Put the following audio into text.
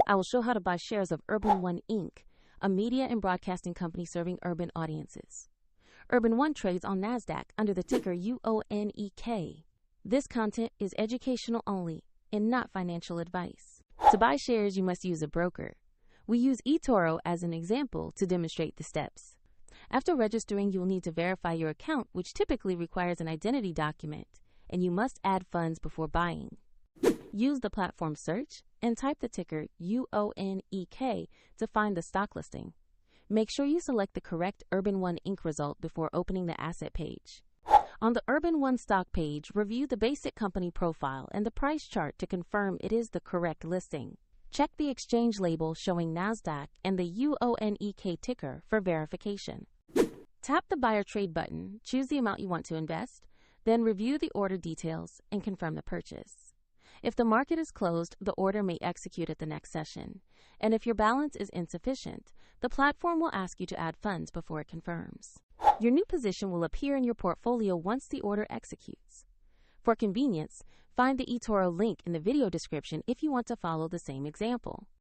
I will show how to buy shares of Urban One Inc., a media and broadcasting company serving urban audiences. Urban One trades on NASDAQ under the ticker UONEK. This content is educational only and not financial advice. To buy shares, you must use a broker. We use eToro as an example to demonstrate the steps. After registering, you will need to verify your account, which typically requires an identity document, and you must add funds before buying. Use the platform search and type the ticker UONEK to find the stock listing. Make sure you select the correct Urban One Inc. result before opening the asset page. On the Urban One stock page, review the basic company profile and the price chart to confirm it is the correct listing. Check the exchange label showing NASDAQ and the UONEK ticker for verification. Tap the Buy or Trade button, choose the amount you want to invest, then review the order details and confirm the purchase. If the market is closed, the order may execute at the next session, and if your balance is insufficient, the platform will ask you to add funds before it confirms. Your new position will appear in your portfolio once the order executes. For convenience, find the eToro link in the video description if you want to follow the same example.